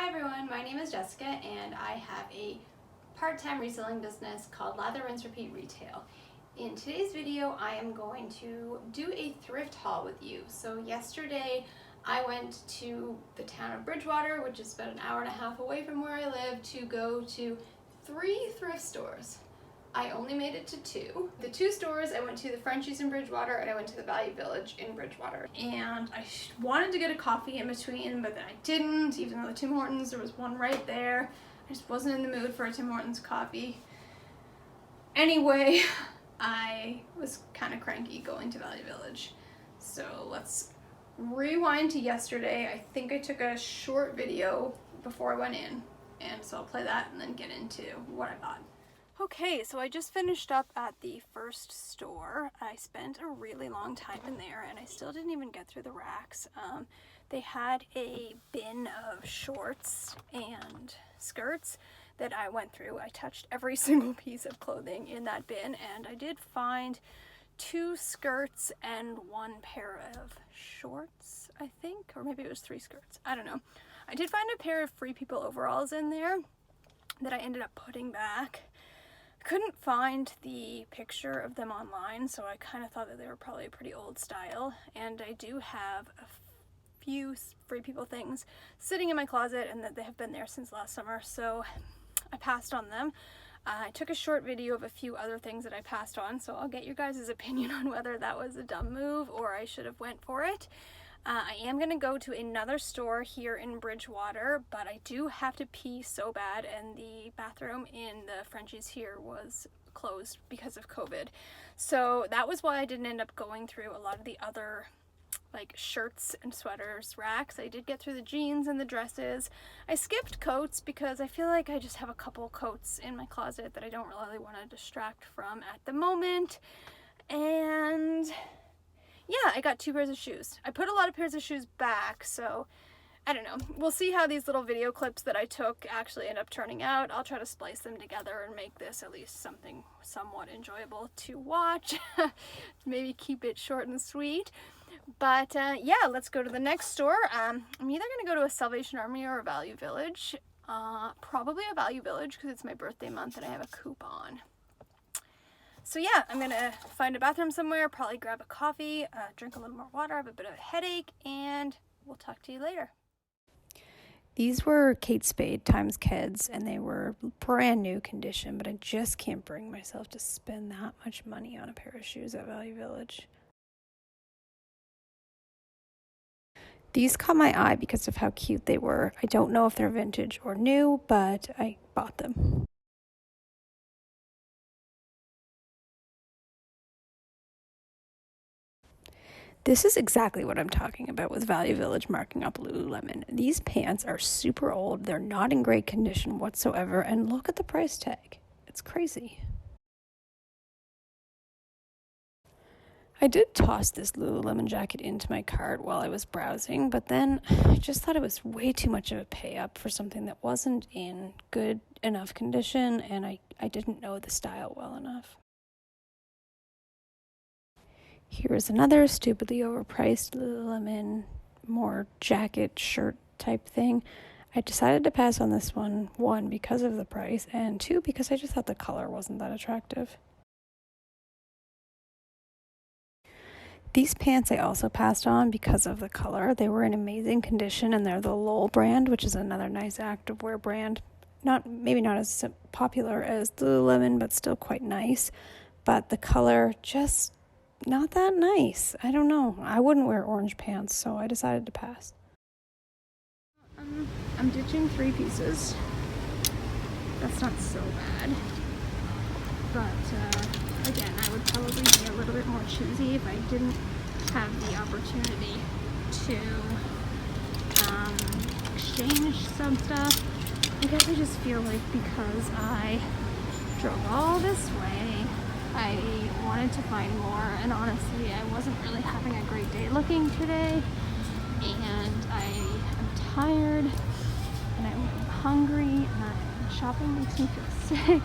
Hi everyone, my name is Jessica and I have a part-time reselling business called Lather, Rinse, Repeat Retail. In today's video, I am going to do a thrift haul with you. So yesterday, I went to the town of Bridgewater, which is about an hour and a half away from where I live, to go to 3 thrift stores. I only made it to 2. The 2 stores, I went to the Frenchies in Bridgewater and I went to the Value Village in Bridgewater. And I wanted to get a coffee in between, but then I didn't, even though the Tim Hortons, there was one right there. I just wasn't in the mood for a Tim Hortons coffee. Anyway, I was kind of cranky going to Value Village. So let's rewind to yesterday. I think I took a short video before I went in, and so I'll play that and then get into what I bought. Okay, so I just finished up at the first store. I spent a really long time in there and I still didn't even get through the racks. They had a bin of shorts and skirts that I went through. I touched every single piece of clothing in that bin, and I did find 2 skirts and 1 pair of shorts, I think, or maybe it was 3 skirts. I don't know. I did find a pair of Free People overalls in there that I ended up putting back. Couldn't find the picture of them online, so I kind of thought that they were probably a pretty old style, and I do have a few Free People things sitting in my closet and that they have been there since last summer, so I passed on them. I took a short video of a few other things that I passed on, so I'll get your guys' opinion on whether that was a dumb move or I should have went for it. I am going to go to another store here in Bridgewater, but I do have to pee so bad, and the bathroom in the Frenchies here was closed because of COVID. So that was why I didn't end up going through a lot of the other like shirts and sweaters racks. I did get through the jeans and the dresses. I skipped coats because I feel like I just have a couple coats in my closet that I don't really want to distract from at the moment. And yeah, I got 2 pairs of shoes. I put a lot of pairs of shoes back, so I don't know. We'll see how these little video clips that I took actually end up turning out. I'll try to splice them together and make this at least something somewhat enjoyable to watch. Maybe keep it short and sweet. But yeah, let's go to the next store. I'm either going to go to a Salvation Army or a Value Village. Probably a Value Village because it's my birthday month and I have a coupon. So yeah, I'm gonna find a bathroom somewhere, probably grab a coffee, drink a little more water, I have a bit of a headache, and we'll talk to you later. These were Kate Spade times Keds, and they were brand new condition, but I just can't bring myself to spend that much money on a pair of shoes at Value Village. These caught my eye because of how cute they were. I don't know if they're vintage or new, but I bought them. This is exactly what I'm talking about with Value Village marking up Lululemon. These pants are super old, they're not in great condition whatsoever, and look at the price tag. It's crazy. I did toss this Lululemon jacket into my cart while I was browsing, but then I just thought it was way too much of a pay up for something that wasn't in good enough condition, and I didn't know the style well enough. Here's another stupidly overpriced Lululemon, more jacket, shirt type thing. I decided to pass on this one, 1, because of the price, and 2, because I just thought the color wasn't that attractive. These pants I also passed on because of the color. They were in amazing condition, and they're the Lowell brand, which is another nice activewear brand. Maybe not as popular as Lululemon, but still quite nice. But the color just not that nice. I don't know. I wouldn't wear orange pants, so I decided to pass. I'm ditching 3 pieces. That's not so bad. But again, I would probably be a little bit more choosy if I didn't have the opportunity to exchange some stuff. I guess I just feel like because I drove all this way, I wanted to find more, and honestly, I wasn't really having a great day looking today, and I am tired, and I'm hungry, and shopping makes me feel sick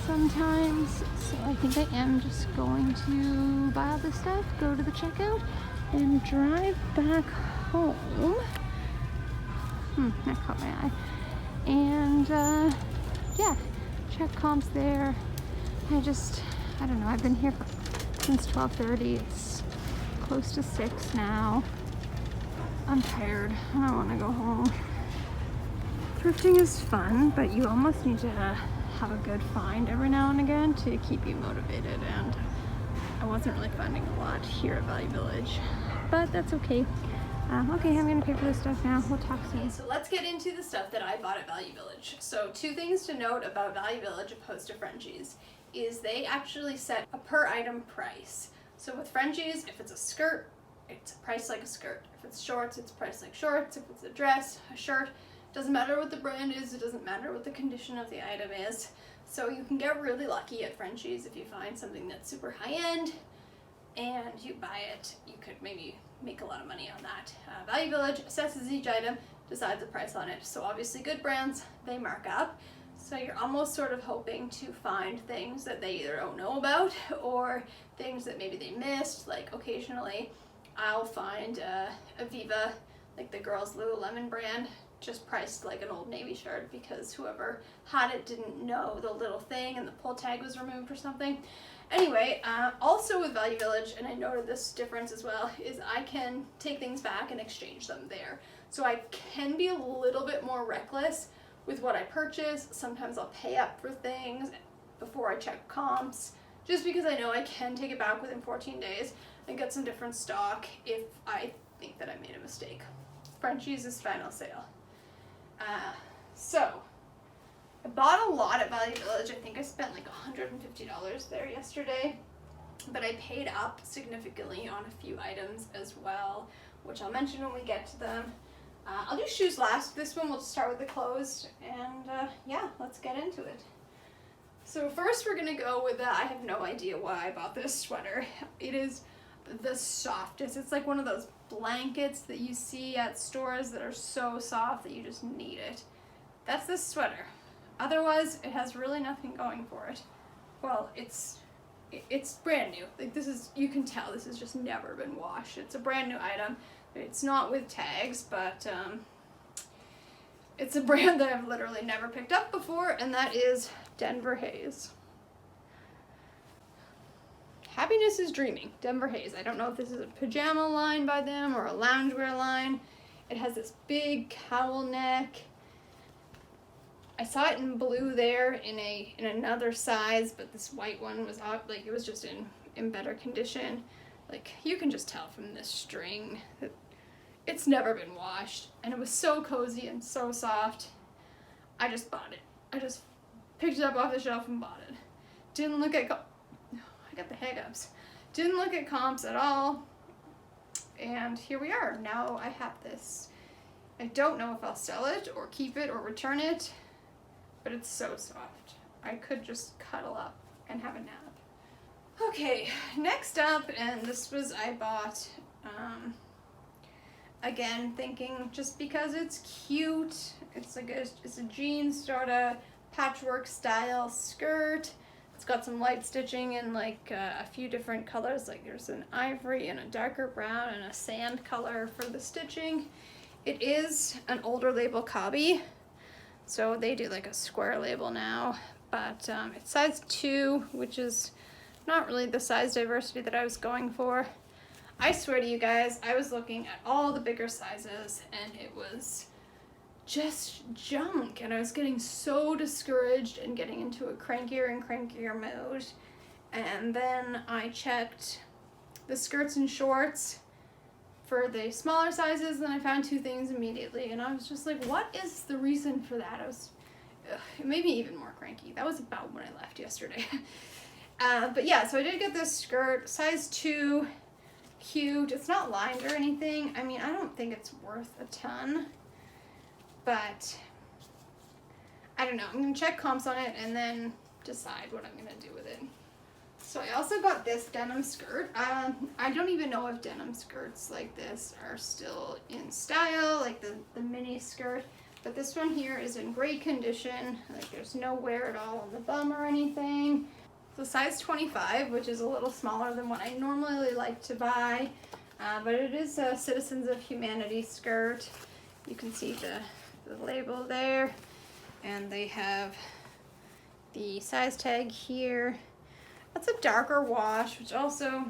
sometimes, so I think I am just going to buy all this stuff, go to the checkout, and drive back home. That caught my eye. And yeah, check comps there. I don't know, I've been here since 12:30. It's close to 6 now. I'm tired. I don't want to go home. Thrifting is fun, but you almost need to have a good find every now and again to keep you motivated, and I wasn't really finding a lot here at Value Village, but that's okay. Okay, I'm gonna pay for this stuff now. We'll talk soon. So let's get into the stuff that I bought at Value Village. So 2 things to note about Value Village opposed to Frenchies is they actually set a per item price. So with Frenchies, if it's a skirt, it's priced like a skirt. If it's shorts, it's priced like shorts. If it's a dress, a shirt, doesn't matter what the brand is, it doesn't matter what the condition of the item is. So you can get really lucky at Frenchies if you find something that's super high-end and you buy it. You could maybe make a lot of money on that. Value Village assesses each item, decides the price on it. So obviously good brands, they mark up. So you're almost sort of hoping to find things that they either don't know about or things that maybe they missed. Like occasionally I'll find Aviva, like the girls' Lululemon brand, just priced like an Old Navy shirt because whoever had it didn't know the little thing and the pull tag was removed or something. Anyway, also with Value Village, and I noted this difference as well, is I can take things back and exchange them there. So I can be a little bit more reckless with what I purchase. Sometimes I'll pay up for things before I check comps, just because I know I can take it back within 14 days and get some different stock if I think that I made a mistake. Frenchies' final sale. So I bought a lot at Value Village. I think I spent like $150 there yesterday, but I paid up significantly on a few items as well, which I'll mention when we get to them. I'll do shoes last. This one we'll just start with the clothes, and yeah, let's get into it. So first we're gonna go with I have no idea why I bought this sweater. It is the softest. It's like one of those blankets that you see at stores that are so soft that you just need it. That's this sweater. Otherwise, it has really nothing going for it. Well, it's brand new. Like this is, you can tell this has just never been washed. It's a brand new item. It's not with tags, but it's a brand that I've literally never picked up before, and that is Denver Hayes. Happiness is Dreaming, Denver Hayes. I don't know if this is a pajama line by them or a loungewear line. It has this big cowl neck. I saw it in blue there in another size, but this white one was like, it was just in better condition. Like you can just tell from this string that it's never been washed, and it was so cozy and so soft. I just bought it. I just picked it up off the shelf and bought it. Didn't look at I got the hiccups. Didn't look at comps at all, and here we are. Now I have this. I don't know if I'll sell it or keep it or return it, but it's so soft. I could just cuddle up and have a nap. Okay, next up, and this was I bought, again, thinking just because it's cute. It's like it's a jeans sort of patchwork style skirt. It's got some light stitching in like a few different colors, like there's an ivory and a darker brown and a sand color for the stitching. It is an older label copy, so they do like a square label now, but it's size 2, which is not really the size diversity that I was going for. I swear to you guys, I was looking at all the bigger sizes and it was just junk, and I was getting so discouraged and getting into a crankier and crankier mode. And then I checked the skirts and shorts for the smaller sizes, and I found 2 things immediately, and I was just like, what is the reason for that? It made me even more cranky. That was about when I left yesterday. But yeah, so I did get this skirt, size 2, cute. It's not lined or anything. I mean, I don't think it's worth a ton, but I don't know. I'm gonna check comps on it and then decide what I'm gonna do with it. So I also got this denim skirt. I don't even know if denim skirts like this are still in style, like the mini skirt, but this one here is in great condition. Like there's no wear at all on the bum or anything. So size 25, which is a little smaller than what I normally like to buy, but it is a Citizens of Humanity skirt. You can see the label there, and they have the size tag here. That's a darker wash, which also,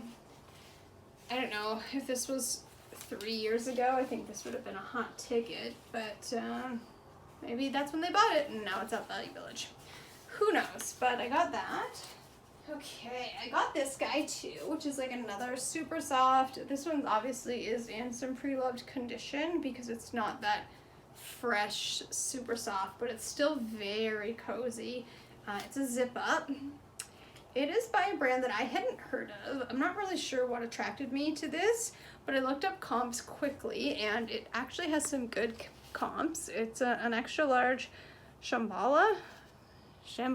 I don't know if this was 3 years ago, I think this would have been a hot ticket, but maybe that's when they bought it and now it's at Value Village. Who knows, but I got that. Okay, I got this guy too, which is like another super soft. This one obviously is in some pre-loved condition because it's not that fresh, super soft, but it's still very cozy. It's a zip up. It is by a brand that I hadn't heard of. I'm not really sure what attracted me to this, but I looked up comps quickly and it actually has some good comps. It's an extra large Shambhala? I'm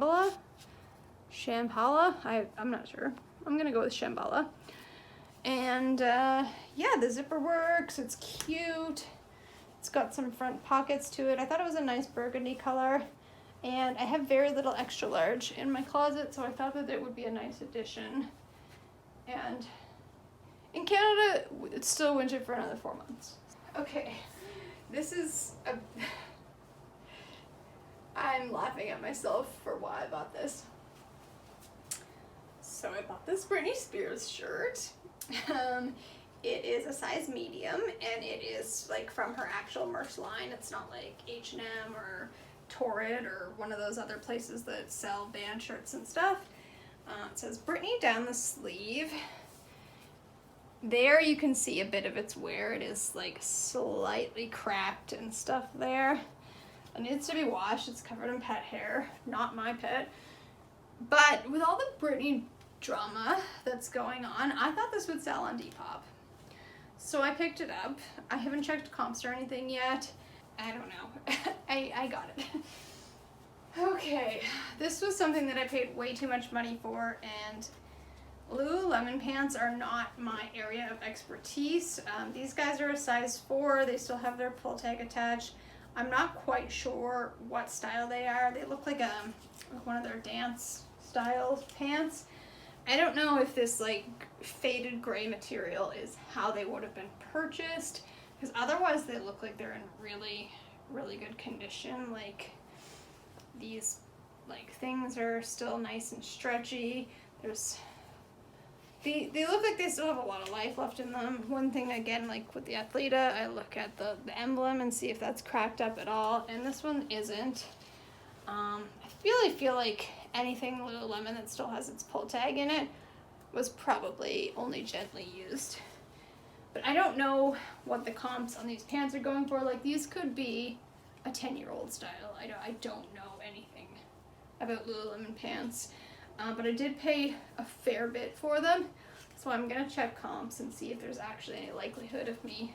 not sure. I'm gonna go with Shambhala. And yeah, the zipper works, it's cute. It's got some front pockets to it. I thought it was a nice burgundy color. And I have very little extra large in my closet, so I thought that it would be a nice addition. And in Canada, it's still winter for another 4 months. Okay, this is I'm laughing at myself for why I bought this. So I bought this Britney Spears shirt. It is a size medium, and it is like from her actual merch line. It's not like H&M or Torrid or one of those other places that sell band shirts and stuff. It says Britney down the sleeve. There you can see a bit of its wear. It is like slightly cracked and stuff there. It needs to be washed. It's covered in pet hair. Not my pet. But with all the Britney drama that's going on, I thought this would sell on Depop. So I picked it up. I haven't checked comps or anything yet. I don't know. I got it. Okay, this was something that I paid way too much money for, and Lululemon pants are not my area of expertise. These guys are a size 4. They still have their pull tag attached. I'm not quite sure what style they are. They look like one of their dance style pants. I don't know if this like faded gray material is how they would have been purchased, because otherwise they look like they're in really, really good condition. Like these like things are still nice and stretchy. They look like they still have a lot of life left in them. One thing again, like with the Athleta, I look at the emblem and see if that's cracked up at all, and this one isn't. I really feel like anything Lululemon that still has its pull tag in it was probably only gently used. But I don't know what the comps on these pants are going for. Like these could be a 10-year-old style. I don't know anything about Lululemon pants. But I did pay a fair bit for them. So I'm gonna check comps and see if there's actually any likelihood of me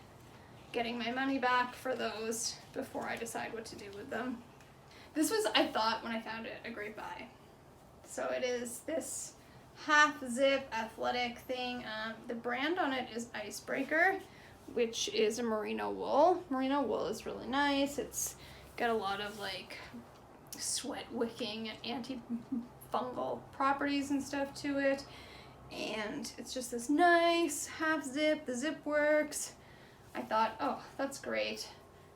getting my money back for those before I decide what to do with them. This was, I thought when I found it, a great buy. So it is this half zip athletic thing. The brand on it is Icebreaker, which is a merino wool. Merino wool is really nice. It's got a lot of like sweat wicking and antifungal properties and stuff to it. And it's just this nice half zip. The zip works. I thought, oh, that's great.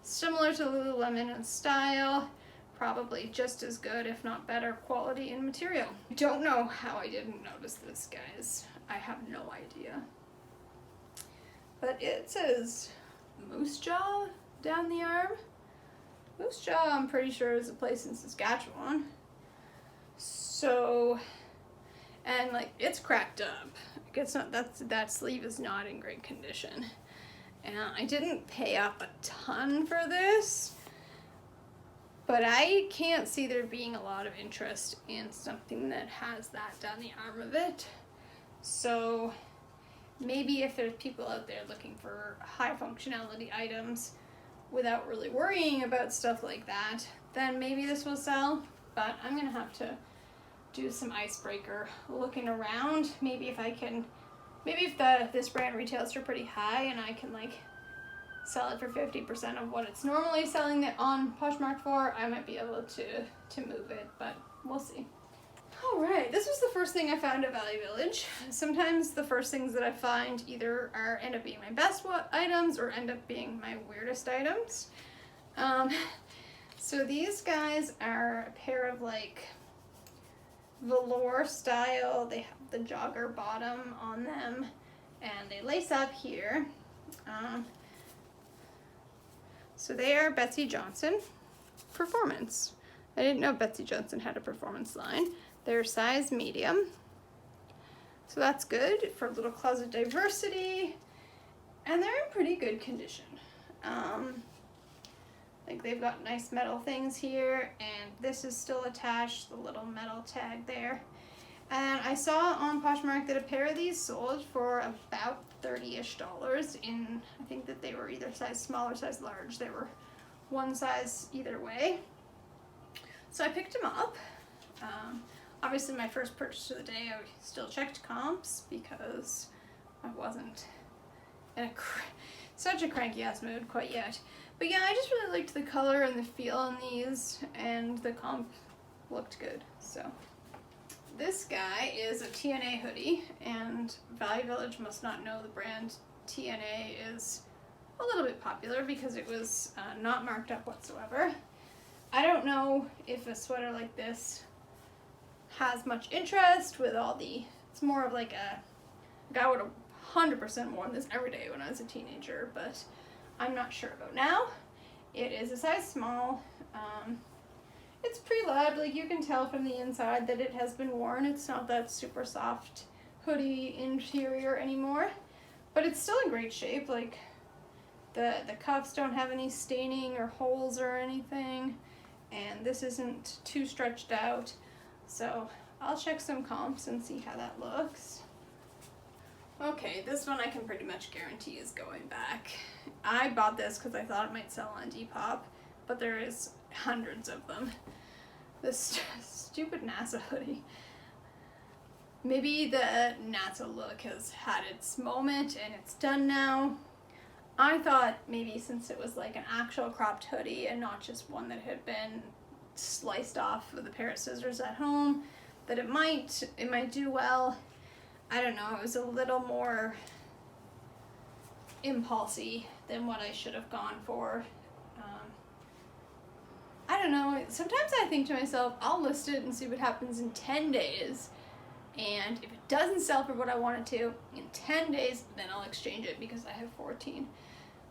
Similar to Lululemon in style. Probably just as good, if not better, quality and material. I don't know how I didn't notice this, guys. I have no idea. But it says Moose Jaw down the arm. Moose Jaw, I'm pretty sure, is a place in Saskatchewan. So, and like, it's cracked up. It's not, that sleeve is not in great condition. And I didn't pay up a ton for this. But I can't see there being a lot of interest in something that has that down the arm of it. So maybe if there's people out there looking for high functionality items without really worrying about stuff like that, then maybe this will sell. But I'm gonna have to do some Icebreaker looking around. Maybe if this brand retails for pretty high and I can like sell it for 50% of what it's normally selling it on Poshmark for, I might be able to move it, but we'll see. All right, this was the first thing I found at Value Village. Sometimes the first things that I find either end up being my best items or end up being my weirdest items. So these guys are a pair of like velour style. They have the jogger bottom on them and they lace up here. So they are Betsy Johnson Performance. I didn't know Betsy Johnson had a performance line. They're size medium. So that's good for a little closet diversity. And they're in pretty good condition. Like they've got nice metal things here, and this is still attached, the little metal tag there. And I saw on Poshmark that a pair of these sold for about $30-ish in, I think that they were either size small or size large. They were one size either way. So I picked them up. Obviously my first purchase of the day, I still checked comps because I wasn't in such a cranky ass mood quite yet. But yeah, I just really liked the color and the feel on these, and the comp looked good. So this guy is a TNA hoodie, and Value Village must not know the brand. TNA is a little bit popular because it was not marked up whatsoever. I don't know if a sweater like this has much interest with all the, it's more of like a guy would have 100% worn this every day when I was a teenager, but I'm not sure about now. It is a size small. It's pre-loved, like you can tell from the inside that it has been worn. It's not that super soft hoodie interior anymore, but it's still in great shape. Like the cuffs don't have any staining or holes or anything, and this isn't too stretched out. So I'll check some comps and see how that looks. Okay, this one I can pretty much guarantee is going back. I bought this because I thought it might sell on Depop, but there is hundreds of them. This stupid NASA hoodie. Maybe the NASA look has had its moment and it's done now. I thought maybe since it was like an actual cropped hoodie and not just one that had been sliced off with a pair of scissors at home, that it might do well. I don't know, it was a little more impulsy than what I should have gone for. I don't know, sometimes I think to myself, I'll list it and see what happens in 10 days. And if it doesn't sell for what I want it to, in 10 days, then I'll exchange it because I have 14.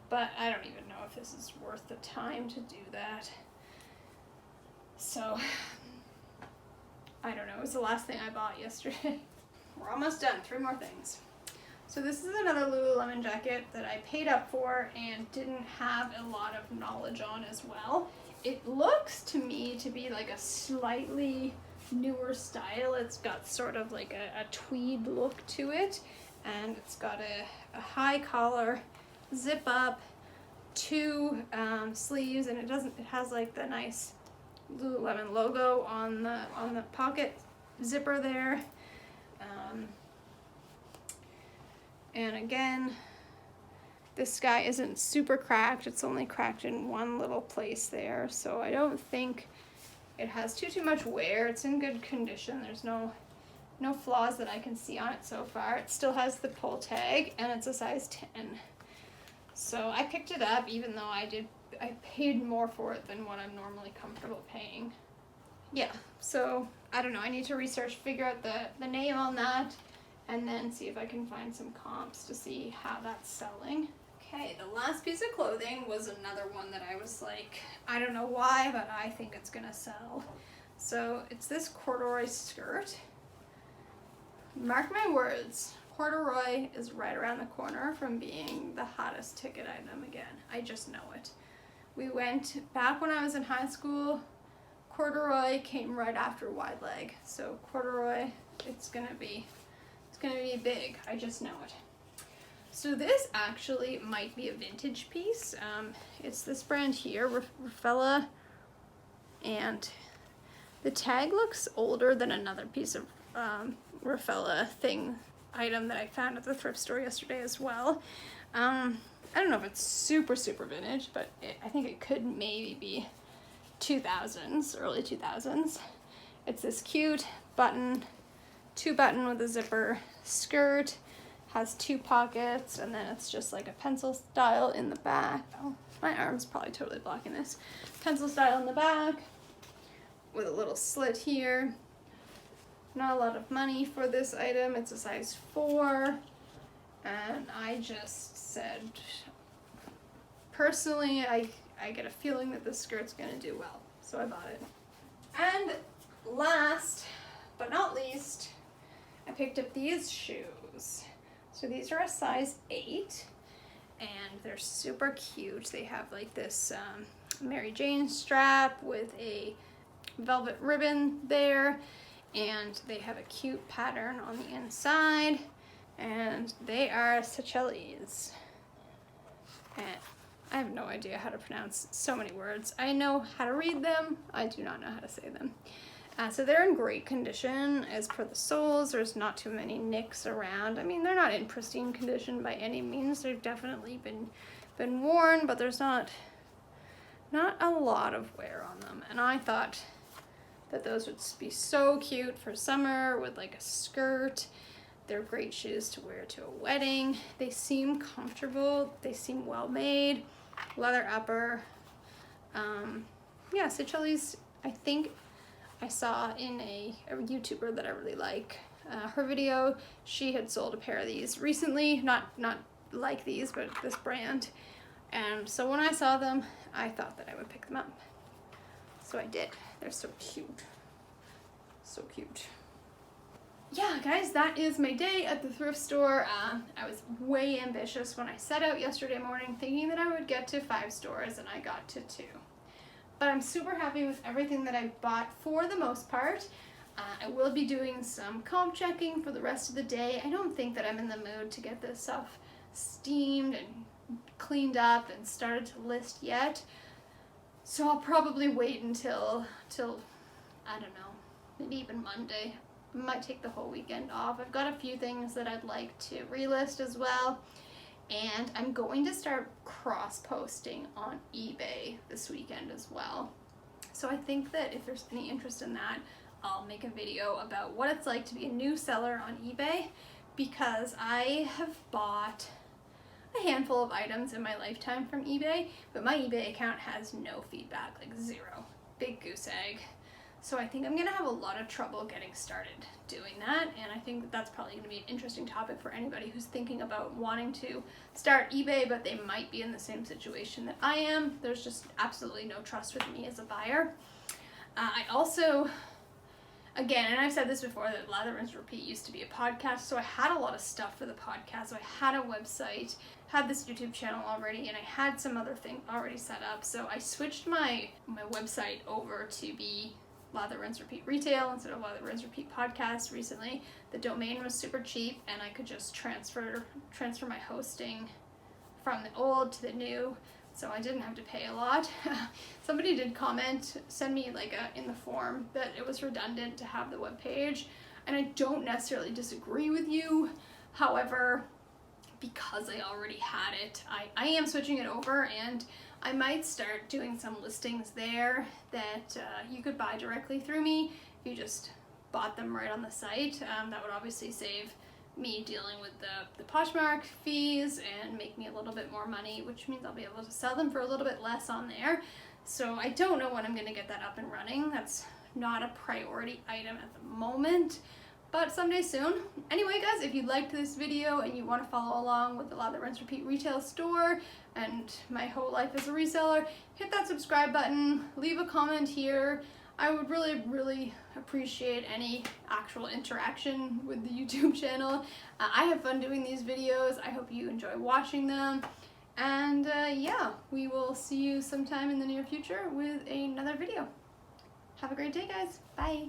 But I don't even know if this is worth the time to do that. So, I don't know, it was the last thing I bought yesterday. We're almost done, 3 more things. So this is another Lululemon jacket that I paid up for and didn't have a lot of knowledge on as well. It looks to me to be like a slightly newer style. It's got sort of like a tweed look to it, and it's got a high collar, zip up, 2 sleeves, and it has like the nice Lululemon logo on the pocket zipper there. And again, this guy isn't super cracked. It's only cracked in one little place there, so I don't think it has too much wear. It's in good condition. There's no flaws that I can see on it so far. It still has the pull tag, and it's a size 10. So I picked it up even though I paid more for it than what I'm normally comfortable paying. Yeah, so I don't know. I need to figure out the name on that, and then see if I can find some comps to see how that's selling. Okay, the last piece of clothing was another one that I was like, I don't know why, but I think it's gonna sell. So it's this corduroy skirt. Mark my words, corduroy is right around the corner from being the hottest ticket item again. I just know it. We went back when I was in high school. Corduroy came right after wide leg. So corduroy, it's gonna be big. I just know it. So this actually might be a vintage piece. It's this brand here, Rafaela, and the tag looks older than another piece of Rafaela item that I found at the thrift store yesterday as well. I don't know if it's super vintage, but I think it could maybe be 2000s, early 2000s. It's this cute button, 2-button with a zipper skirt, has 2 pockets, and then it's just like a pencil style in the back. Oh, My arm's probably totally blocking this. Pencil style in the back with a little slit here. Not a lot of money for this item. It's a size 4. And I just said, personally, I get a feeling that this skirt's gonna do well. So I bought it. And last but not least, I picked up these shoes. So these are a size 8 and they're super cute. They have like this Mary Jane strap with a velvet ribbon there, and they have a cute pattern on the inside, and they are Seychelles. And I have no idea how to pronounce so many words. I know how to read them, I do not know how to say them. So they're in great condition. As per the soles, there's not too many nicks around. I mean, they're not in pristine condition by any means. They've definitely been worn, but there's not a lot of wear on them. And I thought that those would be so cute for summer with like a skirt. They're great shoes to wear to a wedding. They seem comfortable. They seem well made. Leather upper. Yeah, Seychelles, I think I saw in a YouTuber that I really like. Her video, she had sold a pair of these recently, not like these, but this brand. And so when I saw them, I thought that I would pick them up. So I did. They're so cute. So cute. Yeah, guys, that is my day at the thrift store. I was way ambitious when I set out yesterday morning thinking that I would get to 5 stores, and I got to 2. But I'm super happy with everything that I bought for the most part. I will be doing some comp checking for the rest of the day. I don't think that I'm in the mood to get this stuff steamed and cleaned up and started to list yet. So I'll probably wait until I don't know, maybe even Monday. I might take the whole weekend off. I've got a few things that I'd like to relist as well. And I'm going to start cross-posting on eBay this weekend as well. So I think that if there's any interest in that, I'll make a video about what it's like to be a new seller on eBay, because I have bought a handful of items in my lifetime from eBay, but my eBay account has no feedback, like 0. Big goose egg. So I think I'm gonna have a lot of trouble getting started doing that, and I think that's probably gonna be an interesting topic for anybody who's thinking about wanting to start eBay, but they might be in the same situation that I am. There's just absolutely no trust with me as a buyer. I also, again, and I've said this before, that Lather, Rinse, Repeat used to be a podcast, so I had a lot of stuff for the podcast. So I had a website, had this YouTube channel already, and I had some other things already set up. So I switched my website over to be Lather, Rinse, Repeat Retail instead of Lather, Rinse, Repeat Podcast recently. The domain was super cheap, and I could just transfer my hosting from the old to the new, so I didn't have to pay a lot. Somebody did comment, send me in the form, that it was redundant to have the web page, and I don't necessarily disagree with you. However, because I already had it, I am switching it over, and I might start doing some listings there that you could buy directly through me if you just bought them right on the site. That would obviously save me dealing with the Poshmark fees and make me a little bit more money, which means I'll be able to sell them for a little bit less on there. So I don't know when I'm going to get that up and running. That's not a priority item at the moment, but someday soon. Anyway, guys, if you liked this video and you want to follow along with the Lather, Rinse, Repeat retail store and my whole life as a reseller, hit that subscribe button, leave a comment here. I would really, really appreciate any actual interaction with the YouTube channel. I have fun doing these videos. I hope you enjoy watching them. And yeah, we will see you sometime in the near future with another video. Have a great day, guys. Bye.